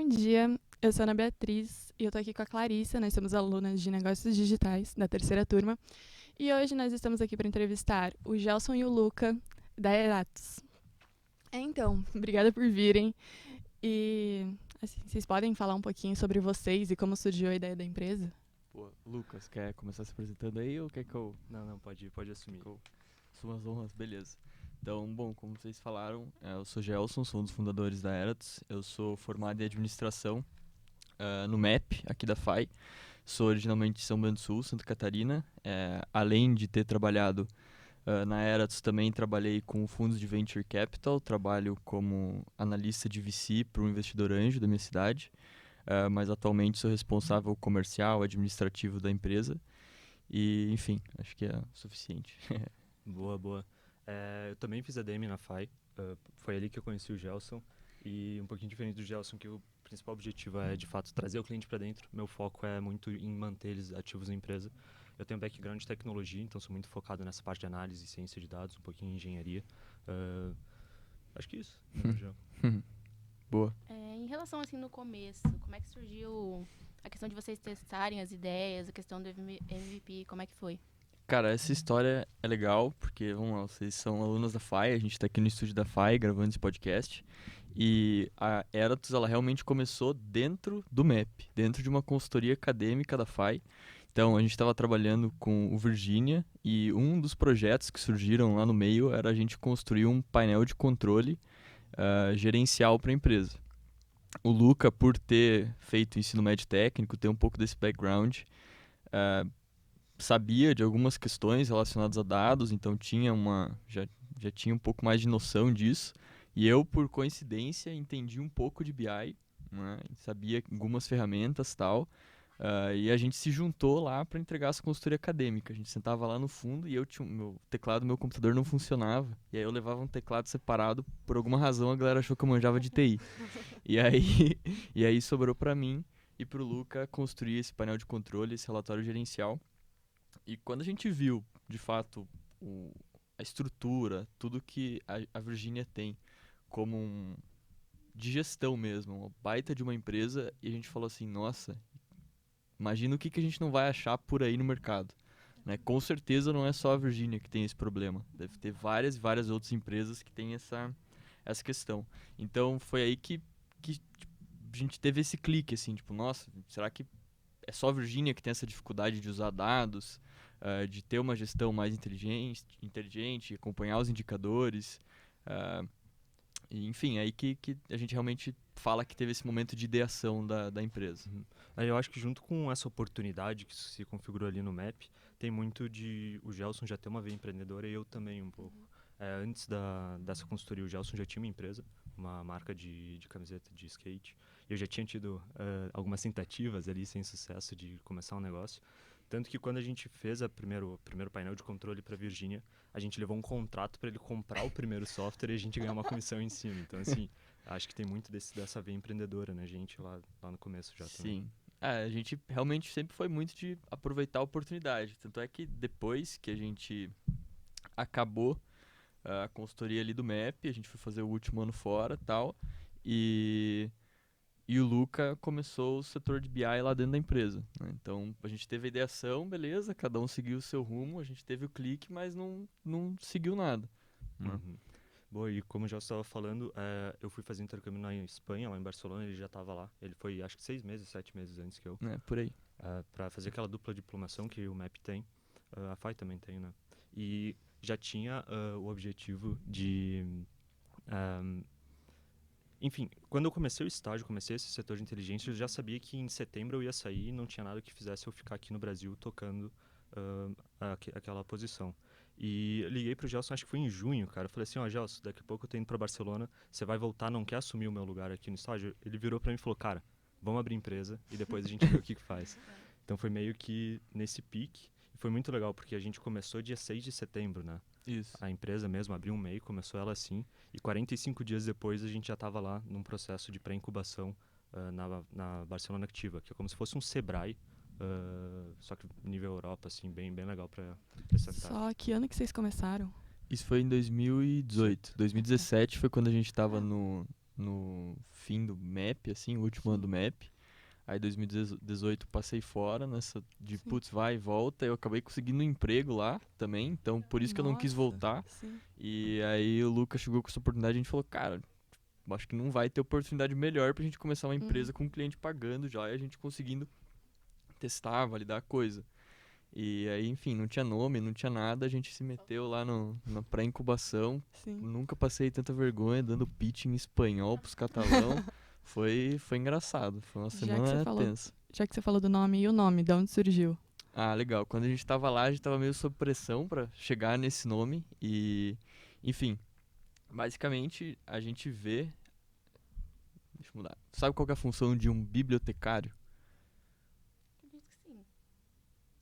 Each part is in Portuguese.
bom dia. Eu sou a Ana Beatriz e eu tô aqui com a Clarissa. Nós somos alunas de Negócios Digitais da terceira turma. E hoje nós estamos aqui para entrevistar o Gelson e o Luca, da Eratos. Então, obrigada por virem. E, assim, vocês podem falar um pouquinho sobre vocês e como surgiu a ideia da empresa? Pô, Lucas, quer começar se apresentando aí ou quer que eu... Não, pode assumir. Que eu assuma as honras? Beleza. Então, bom, como vocês falaram, eu sou Gelson, sou um dos fundadores da Eratos. Eu sou formado em administração no MEP, aqui da FAI. Sou originalmente de São Bento do Sul, Santa Catarina. Além de ter trabalhado na Eratos, também trabalhei com fundos de Venture Capital. Trabalho como analista de VC para um investidor anjo da minha cidade. Mas atualmente sou responsável comercial, administrativo da empresa. E, enfim, acho que é suficiente. Boa. Eu também fiz ADM na FAI. Foi ali que eu conheci o Gelson. E um pouquinho diferente do Gelson, que o principal objetivo é, de fato, trazer o cliente para dentro. Meu foco é muito em manter eles ativos na empresa. Eu tenho um background de tecnologia, então sou muito focado nessa parte de análise e ciência de dados, um pouquinho em engenharia. Acho que é isso. Boa. Em relação, assim, no começo, como é que surgiu a questão de vocês testarem as ideias, a questão do MVP, como é que foi? Cara, essa história é legal, porque, vamos lá, vocês são alunos da FAI, a gente tá aqui no estúdio da FAI gravando esse podcast, e a Eratos, ela realmente começou dentro do MEP, dentro de uma consultoria acadêmica da FAI. Então, a gente estava trabalhando com o Virginia, e um dos projetos que surgiram lá no meio era a gente construir um painel de controle gerencial para a empresa. O Luca, por ter feito ensino médio técnico, ter um pouco desse background, sabia de algumas questões relacionadas a dados, então já tinha um pouco mais de noção disso. E eu, por coincidência, entendi um pouco de BI, né, sabia algumas ferramentas e tal. E a gente se juntou lá para entregar essa consultoria acadêmica. A gente sentava lá no fundo e eu tinha meu teclado do meu computador não funcionava. E aí eu levava um teclado separado, por alguma razão a galera achou que eu manjava de TI. E aí sobrou para mim e pro Luca construir esse painel de controle, esse relatório gerencial. E quando a gente viu, de fato, a estrutura, tudo que a Virginia tem como de gestão mesmo, uma baita de uma empresa, e a gente falou assim, nossa, imagina o que a gente não vai achar por aí no mercado. Né? Com certeza não é só a Virginia que tem esse problema. Deve ter várias e várias outras empresas que têm essa questão. Então foi aí que tipo, a gente teve esse clique, assim, tipo, nossa, será que é só a Virginia que tem essa dificuldade de usar dados, de ter uma gestão mais inteligente, acompanhar os indicadores. E, enfim, aí que a gente realmente fala que teve esse momento de ideação da empresa. Aí eu acho que junto com essa oportunidade que se configurou ali no MAP, tem muito de o Gelson já ter uma veia empreendedora e eu também um pouco. Antes dessa consultoria, o Gelson já tinha uma empresa, uma marca de camiseta de skate. E eu já tinha tido algumas tentativas ali sem sucesso de começar um negócio. Tanto que quando a gente fez o primeiro painel de controle para Virginia, a gente levou um contrato para ele comprar o primeiro software e a gente ganhar uma comissão em cima. Então, assim, acho que tem muito dessa veia empreendedora, né, gente, lá no começo já também. Sim. A gente realmente sempre foi muito de aproveitar a oportunidade. Tanto é que depois que a gente acabou a consultoria ali do MEP, a gente foi fazer o último ano fora e tal, e o Luca começou o setor de BI lá dentro da empresa. Né? Então, a gente teve a ideação, beleza, cada um seguiu o seu rumo, a gente teve o clique, mas não seguiu nada. Né? Uhum. Boa, e como eu já estava falando, eu fui fazer intercâmbio na Espanha, lá em Barcelona, ele já estava lá. Ele foi, acho que 6 meses, 7 meses antes que eu. Por aí. Para fazer aquela dupla diplomação que o MAP tem. A FAI também tem, né? E já tinha o objetivo de... enfim, quando eu comecei o estágio, comecei esse setor de inteligência, eu já sabia que em setembro eu ia sair e não tinha nada que fizesse eu ficar aqui no Brasil tocando aquela posição. E eu liguei pro Gelson, acho que foi em junho, cara. Eu falei assim, Gelson, daqui a pouco eu tô indo pra Barcelona, você vai voltar, não quer assumir o meu lugar aqui no estágio? Ele virou pra mim e falou, cara, vamos abrir empresa e depois a gente vê o que faz. Então foi meio que nesse pique. E foi muito legal, porque a gente começou dia 6 de setembro, né? Isso. A empresa mesmo abriu um MEI, começou ela assim. E 45 dias depois a gente já estava lá num processo de pré-incubação na Barcelona Activa, que é como se fosse um Sebrae, só que nível Europa, assim, bem legal para essa startup. Só que ano que vocês começaram? Isso foi em 2018. 2017 foi quando a gente estava no no fim do MEP, assim, o último ano do MEP. Aí 2018 passei fora nessa de Sim. putz, vai e volta. Eu acabei conseguindo um emprego lá também, então por isso que eu não quis Nossa, voltar. sim. E aí o Lucas chegou com essa oportunidade e a gente falou, cara, acho que não vai ter oportunidade melhor pra gente começar uma empresa com o cliente pagando já e a gente conseguindo testar, validar a coisa. E aí, enfim, não tinha nome, não tinha nada, a gente se meteu lá na pré-incubação. Sim. Nunca passei tanta vergonha dando pitch em espanhol pros catalão. Foi engraçado, foi uma Já que semana você falou- tensa. Já que você falou do nome, e o nome, de onde surgiu? Ah, legal. Quando a gente tava lá, a gente tava meio sob pressão pra chegar nesse nome e, enfim, basicamente a gente vê, deixa eu mudar. Sabe qual que é a função de um bibliotecário? Acredito que sim.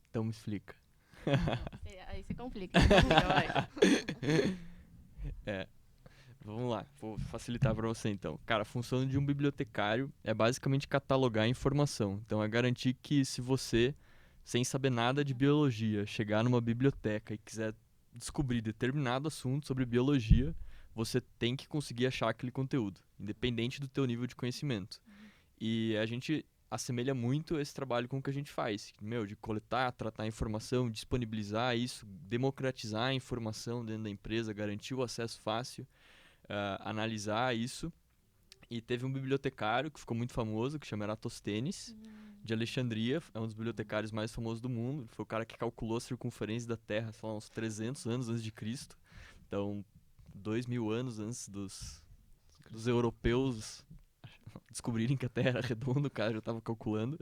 Então me explica. Aí você complica. Complica, vai. É, vamos lá, vou facilitar pra você então. Cara, a função de um bibliotecário é basicamente catalogar a informação. Então é garantir que se você, sem saber nada de biologia, chegar numa biblioteca e quiser descobrir determinado assunto sobre biologia, você tem que conseguir achar aquele conteúdo, independente do teu nível de conhecimento. E a gente assemelha muito esse trabalho com o que a gente faz, meu, de coletar, tratar a informação, disponibilizar isso, democratizar a informação dentro da empresa, garantir o acesso fácil, analisar isso. E teve um bibliotecário que ficou muito famoso, que chama Eratosthenes, de Alexandria, é um dos bibliotecários mais famosos do mundo. Ele foi o cara que calculou a circunferência da Terra, sei lá, uns 300 anos antes de Cristo. Então, 2000 anos antes dos europeus descobrirem que a Terra era redonda, o cara já estava calculando.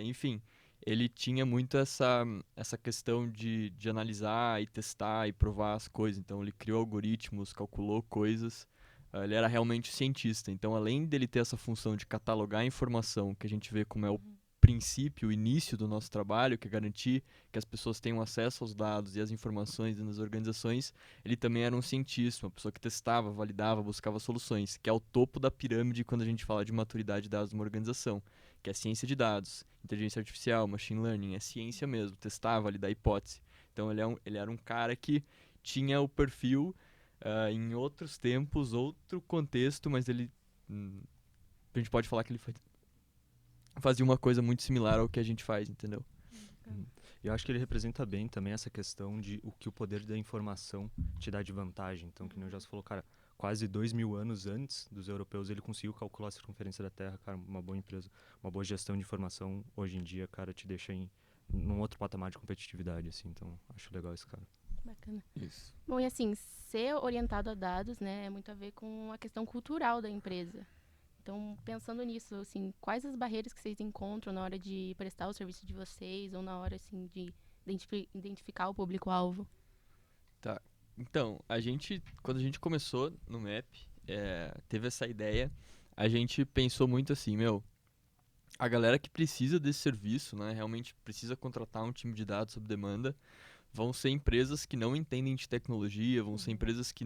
Enfim, ele tinha muito essa questão de analisar e testar e provar as coisas. Então, ele criou algoritmos, calculou coisas. Ele era realmente cientista. Então, além dele ter essa função de catalogar a informação, que a gente vê como é o princípio, o início do nosso trabalho, que é garantir que as pessoas tenham acesso aos dados e às informações dentro das organizações, ele também era um cientista, uma pessoa que testava, validava, buscava soluções, que é o topo da pirâmide quando a gente fala de maturidade de dados de uma organização, que é ciência de dados, inteligência artificial, machine learning, é ciência mesmo, testar, validar hipótese. Então ele era um cara que tinha o perfil em outros tempos, outro contexto, mas a gente pode falar que ele fazia uma coisa muito similar ao que a gente faz, entendeu? Eu acho que ele representa bem também essa questão de o que o poder da informação te dá de vantagem. Então, que nem o Jess falou, cara, quase 2000 anos antes dos europeus, ele conseguiu calcular a circunferência da Terra, cara, uma boa empresa, uma boa gestão de informação, hoje em dia, cara, te deixa num outro patamar de competitividade, assim. Então, acho legal esse cara. Bacana. Isso. Bom, e assim, ser orientado a dados, né, é muito a ver com a questão cultural da empresa. Então, pensando nisso, assim, quais as barreiras que vocês encontram na hora de prestar o serviço de vocês ou na hora, assim, de identificar o público-alvo? Tá. Então, quando a gente começou no MAP, teve essa ideia, a gente pensou muito assim, meu, a galera que precisa desse serviço, né, realmente precisa contratar um time de dados sob demanda, vão ser empresas que não entendem de tecnologia, vão ser empresas que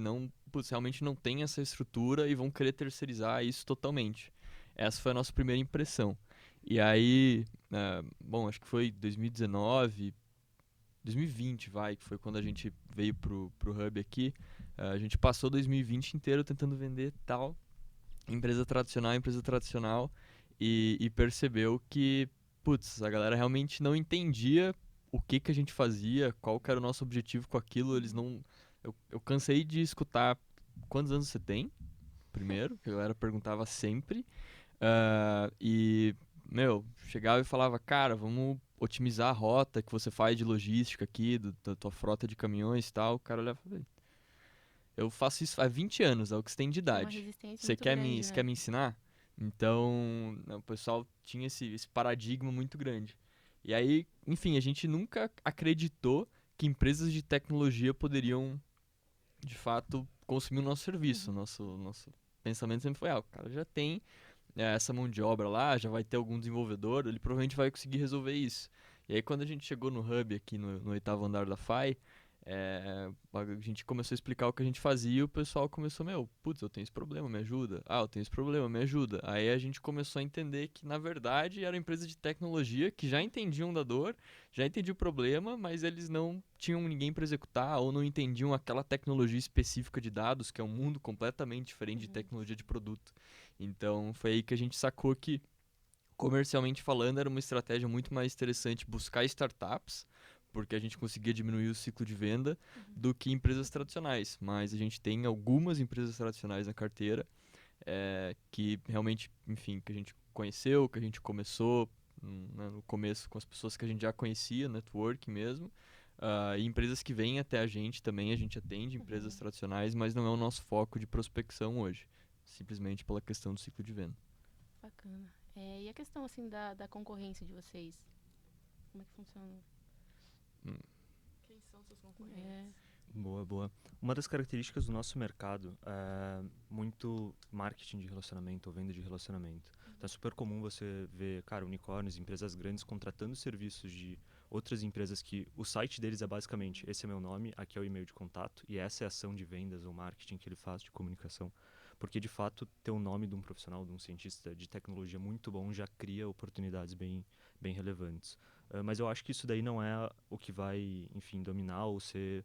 realmente não têm essa estrutura e vão querer terceirizar isso totalmente. Essa foi a nossa primeira impressão. E aí, bom, acho que foi 2019, 2020, que foi quando a gente veio pro Hub aqui. A gente passou 2020 inteiro tentando vender tal empresa tradicional, e percebeu que, putz, a galera realmente não entendia o que a gente fazia, qual que era o nosso objetivo com aquilo. Eles não... Eu cansei de escutar quantos anos você tem, primeiro, que a galera perguntava sempre. E, meu, chegava e falava, cara, vamos otimizar a rota que você faz de logística aqui, da tua frota de caminhões e tal. O cara olhava e falava, eu faço isso há 20 anos, é o que você tem de Tem uma idade. resistência Você muito quer grande, você né? quer me ensinar? Então, né, o pessoal tinha esse paradigma muito grande. E aí, enfim, a gente nunca acreditou que empresas de tecnologia poderiam, de fato, consumir o nosso serviço. Nosso pensamento sempre foi, o cara já tem essa mão de obra lá, já vai ter algum desenvolvedor, ele provavelmente vai conseguir resolver isso. E aí, quando a gente chegou no Hub aqui no 8º andar da FAI, A gente começou a explicar o que a gente fazia e o pessoal começou, putz, eu tenho esse problema, me ajuda. Ah, eu tenho esse problema, me ajuda. Aí a gente começou a entender que, na verdade, era uma empresa de tecnologia que já entendiam da dor, já entendiam o problema, mas eles não tinham ninguém para executar ou não entendiam aquela tecnologia específica de dados, que é um mundo completamente diferente de tecnologia de produto. Então, foi aí que a gente sacou que, comercialmente falando, era uma estratégia muito mais interessante buscar startups, porque a gente conseguia diminuir o ciclo de venda, do que empresas tradicionais. Mas a gente tem algumas empresas tradicionais na carteira, que realmente, enfim, que a gente conheceu, que a gente começou né, no começo com as pessoas que a gente já conhecia, network mesmo. E empresas que vêm até a gente também, a gente atende empresas tradicionais, mas não é o nosso foco de prospecção hoje, simplesmente pela questão do ciclo de venda. Bacana. E a questão, assim, da concorrência de vocês? Como é que funciona? Quem são seus concorrentes? Boa, boa. Uma das características do nosso mercado é muito marketing de relacionamento ou venda de relacionamento. Então é super comum você ver, cara, unicórnios, empresas grandes contratando serviços de outras empresas que o site deles é basicamente, esse é meu nome, aqui é o e-mail de contato e essa é a ação de vendas ou marketing que ele faz de comunicação. Porque, de fato, ter o nome de um profissional, de um cientista de tecnologia muito bom já cria oportunidades bem, bem relevantes. Mas eu acho que isso daí não é o que vai, enfim, dominar ou ser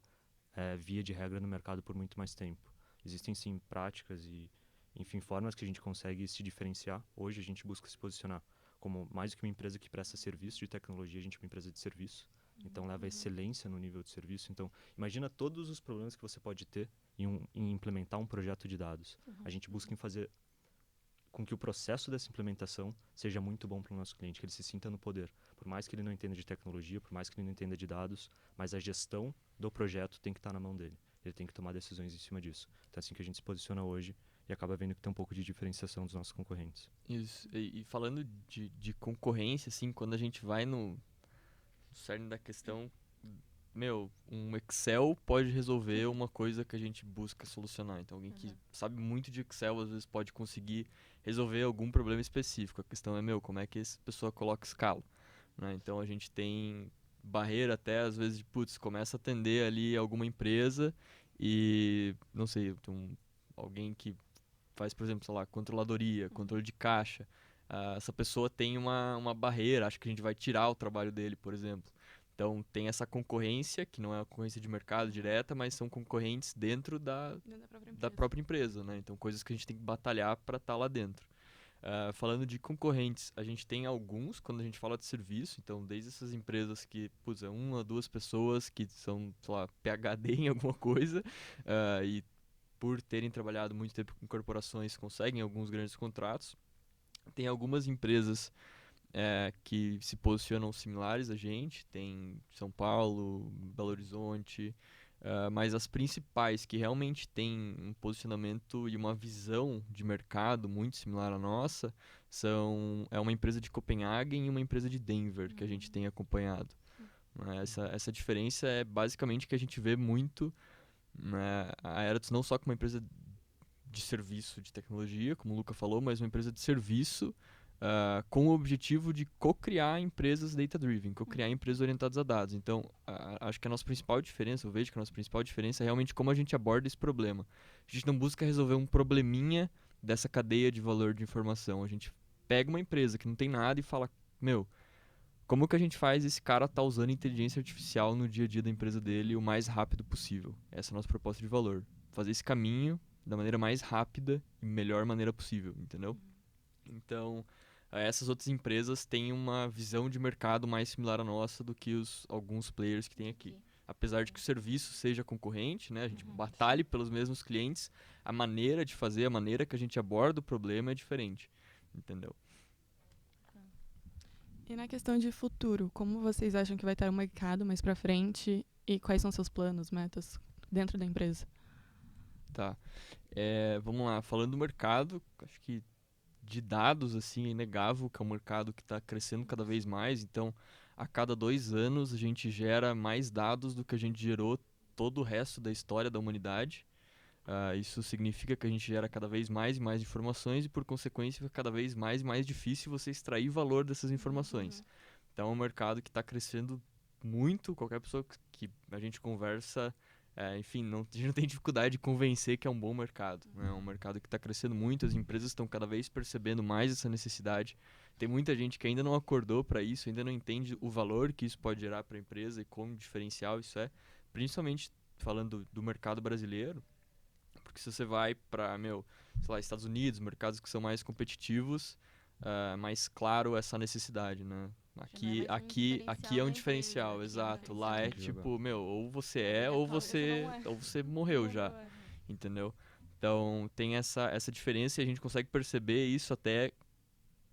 via de regra no mercado por muito mais tempo. Existem sim práticas e, enfim, formas que a gente consegue se diferenciar. Hoje a gente busca se posicionar como mais do que uma empresa que presta serviço de tecnologia, a gente é uma empresa de serviço. Então leva excelência no nível de serviço. Então imagina todos os problemas que você pode ter em implementar um projeto de dados. A gente busca em fazer com que o processo dessa implementação seja muito bom para o nosso cliente, que ele se sinta no poder. Por mais que ele não entenda de tecnologia, por mais que ele não entenda de dados, mas a gestão do projeto tem que estar na mão dele. Ele tem que tomar decisões em cima disso. Então é assim que a gente se posiciona hoje e acaba vendo que tem um pouco de diferenciação dos nossos concorrentes. Isso. E falando de concorrência, assim, quando a gente vai no cerne da questão, um Excel pode resolver uma coisa que a gente busca solucionar. Então, alguém que sabe muito de Excel, às vezes, pode conseguir resolver algum problema específico. A questão é, como é que essa pessoa coloca escala, né? Então, a gente tem barreira até, às vezes, de, putz, começa a atender ali alguma empresa e, não sei, alguém que faz, por exemplo, sei lá, controladoria, controle de caixa. Essa pessoa tem uma barreira, acho que a gente vai tirar o trabalho dele, por exemplo. Então tem essa concorrência, que não é uma concorrência de mercado direta, mas são concorrentes dentro da própria empresa, né? Então coisas que a gente tem que batalhar para estar lá dentro. Falando de concorrentes, a gente tem alguns quando a gente fala de serviço, então desde essas empresas que, putz, é uma, duas pessoas que são, sei lá, PhD em alguma coisa, e por terem trabalhado muito tempo com corporações conseguem alguns grandes contratos. Tem algumas empresas que se posicionam similares a gente, tem São Paulo, Belo Horizonte, mas as principais que realmente têm um posicionamento e uma visão de mercado muito similar à nossa é uma empresa de Copenhagen e uma empresa de Denver que a gente tem acompanhado. Essa diferença é basicamente que a gente vê muito, né, a Aeratus não só como uma empresa de serviço de tecnologia, como o Luca falou, mas uma empresa de serviço com o objetivo de co-criar empresas data-driven, co-criar empresas orientadas a dados. Então, acho que a nossa principal diferença, eu vejo que a nossa principal diferença é realmente como a gente aborda esse problema. A gente não busca resolver um probleminha dessa cadeia de valor de informação. A gente pega uma empresa que não tem nada e fala, como que a gente faz esse cara estar usando inteligência artificial no dia a dia da empresa dele o mais rápido possível? Essa é a nossa proposta de valor. Fazer esse caminho da maneira mais rápida e melhor maneira possível, entendeu? Então, essas outras empresas têm uma visão de mercado mais similar à nossa do que alguns players que tem aqui. Apesar de que o serviço seja concorrente, né, a gente batalhe pelos mesmos clientes, a maneira de fazer, a maneira que a gente aborda o problema é diferente, entendeu? E na questão de futuro, como vocês acham que vai estar o mercado mais pra frente e quais são seus planos, metas dentro da empresa? Tá. Vamos lá, falando do mercado, acho que de dados, assim, é inegável que é um mercado que está crescendo cada vez mais. Então, a cada 2 anos, a gente gera mais dados do que a gente gerou todo o resto da história da humanidade. Isso significa que a gente gera cada vez mais e mais informações e, por consequência, fica cada vez mais e mais difícil você extrair valor dessas informações. Então, é um mercado que está crescendo muito. Qualquer pessoa que a gente conversa, enfim, a gente não tem dificuldade de convencer que é um bom mercado, né? É um mercado que está crescendo muito, as empresas estão cada vez percebendo mais essa necessidade. Tem muita gente que ainda não acordou para isso, ainda não entende o valor que isso pode gerar para a empresa e como diferencial isso é, principalmente falando do mercado brasileiro, porque se você vai para, sei lá, Estados Unidos, mercados que são mais competitivos, mais claro essa necessidade, né? Aqui é um diferencial, exato. Lá é Tem que jogar. tipo, ou você É ou obrigatório, você não é. ou você morreu já, Morreu, entendeu? Então tem essa diferença e a gente consegue perceber isso até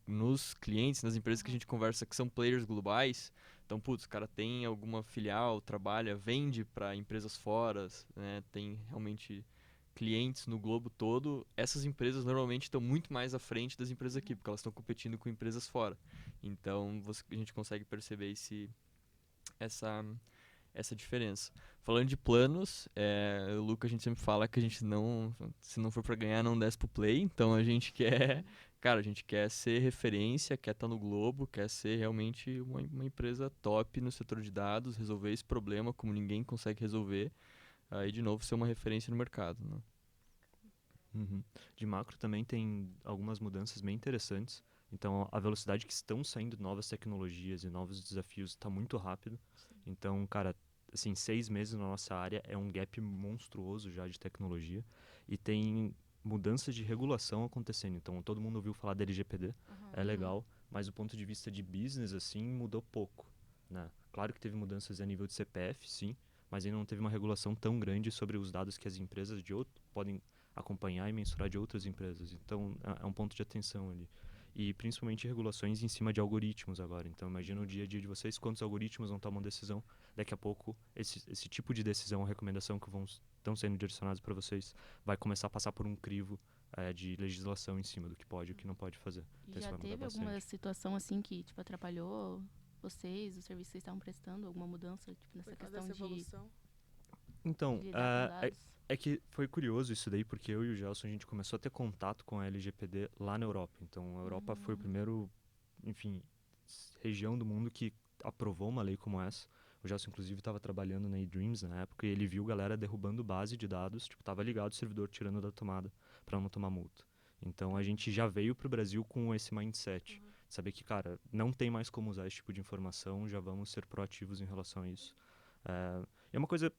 nos clientes, nas empresas que a gente conversa que são players globais. Então, putz, o cara tem alguma filial, trabalha, vende para empresas fora, né? Tem realmente clientes no globo todo. Essas empresas normalmente estão muito mais à frente das empresas aqui, porque elas estão competindo com empresas fora. Então, a gente consegue perceber essa, essa diferença. Falando de planos, o Luca, a gente sempre fala que a gente não, se não for para ganhar, não desce pro play. Então a gente quer, cara, a gente quer ser referência, quer estar no globo, quer ser realmente uma empresa top no setor de dados, resolver esse problema como ninguém consegue resolver. Aí, de novo, ser uma referência no mercado, né? Uhum. De macro também tem algumas mudanças bem interessantes. Então, a velocidade que estão saindo novas tecnologias e novos desafios está muito rápido. Então, cara, assim, 6 meses na nossa área é um gap monstruoso já de tecnologia. E tem mudanças de regulação acontecendo. Então, todo mundo ouviu falar da LGPD, é legal, mas do ponto de vista de business, assim, mudou pouco, né? Claro que teve mudanças a nível de CPF, sim, mas ainda não teve uma regulação tão grande sobre os dados que as empresas podem acompanhar e mensurar de outras empresas. Então, é um ponto de atenção ali. E principalmente regulações em cima de algoritmos agora. Então, imagina o dia a dia de vocês, quantos algoritmos não tomam decisão. Daqui a pouco, esse tipo de decisão, recomendação que estão sendo direcionados para vocês, vai começar a passar por um crivo de legislação em cima do que pode e o que não pode fazer. E Então, isso já vai mudar teve bastante. alguma situação assim que, tipo, atrapalhou vocês, o serviço que vocês estavam prestando, alguma mudança, tipo, nessa Por causa questão dessa de evolução. Então, lidar com dados? é que foi curioso isso daí, porque eu e o Gelson, a gente começou a ter contato com a LGPD lá na Europa. Então, a Europa foi o primeiro, enfim, região do mundo que aprovou uma lei como essa. O Gelson, inclusive, estava trabalhando na eDreams na época e ele viu galera derrubando base de dados, tipo, tava ligado o servidor tirando da tomada para não tomar multa. Então, a gente já veio pro Brasil com esse mindset. Saber que, cara, não tem mais como usar esse tipo de informação, já vamos ser proativos em relação a isso. É uma coisa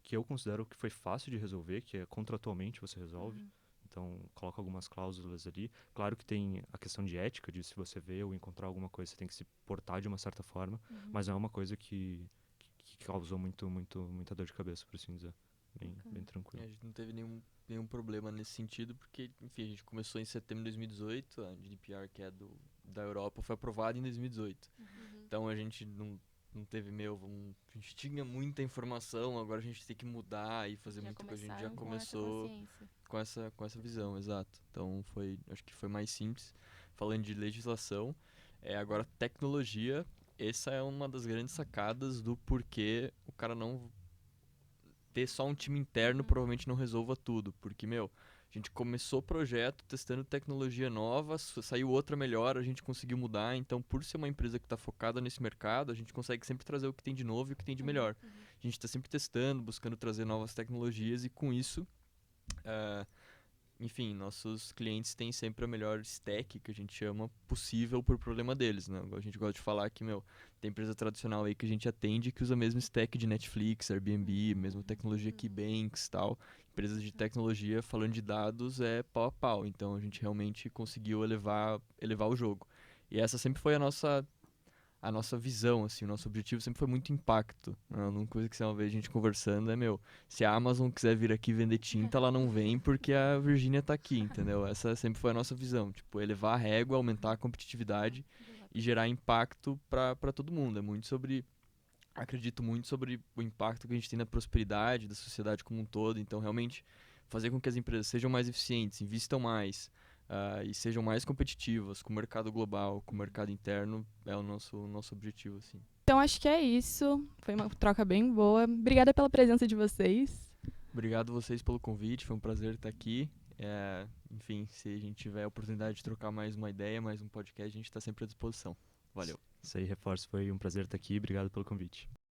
que eu considero que foi fácil de resolver, que é contratualmente você resolve. Então, coloca algumas cláusulas ali. Claro que tem a questão de ética, de se você vê ou encontrar alguma coisa, você tem que se portar de uma certa forma, mas é uma coisa que causou muita dor de cabeça, por assim dizer. Bem A tranquilo. gente não teve nenhum problema nesse sentido, porque, enfim, a gente começou em setembro de 2018, a GDPR, que é da Europa, foi aprovada em 2018. Então a gente não teve, a gente tinha muita informação, agora a gente tem que mudar e fazer Já muita coisa. A gente já começaram com essa começou consciência. com essa visão, exato. Então acho que foi mais simples. Falando de legislação, agora tecnologia, essa é uma das grandes sacadas do porquê o cara não ter só um time interno provavelmente não resolva tudo, porque, a gente começou o projeto testando tecnologia nova, saiu outra melhor, a gente conseguiu mudar, então por ser uma empresa que está focada nesse mercado, a gente consegue sempre trazer o que tem de novo e o que tem de melhor. A gente está sempre testando, buscando trazer novas tecnologias e com isso, enfim, nossos clientes têm sempre a melhor stack, que a gente chama, possível por problema deles, né? A gente gosta de falar que, tem empresa tradicional aí que a gente atende que usa a mesma stack de Netflix, Airbnb, mesma tecnologia que Banks e tal. Empresas de tecnologia, falando de dados, é pau a pau. Então, a gente realmente conseguiu elevar o jogo. E essa sempre foi a nossa visão, assim, o nosso objetivo sempre foi muito impacto. Uma coisa que uma vez a gente conversando se a Amazon quiser vir aqui vender tinta, ela não vem porque a Virgínia tá aqui, entendeu? Essa sempre foi a nossa visão, tipo, elevar a régua, aumentar a competitividade e gerar impacto para todo mundo. Acredito muito sobre o impacto que a gente tem na prosperidade da sociedade como um todo, então realmente fazer com que as empresas sejam mais eficientes, invistam mais, e sejam mais competitivas com o mercado global, com o mercado interno, é o nosso objetivo, assim. Então acho que é isso. Foi uma troca bem boa. Obrigada pela presença de vocês. Obrigado vocês pelo convite, foi um prazer estar aqui. Enfim, se a gente tiver a oportunidade de trocar mais uma ideia, mais um podcast, a gente está sempre à disposição. Valeu. Isso aí, reforço, foi um prazer estar aqui, obrigado pelo convite.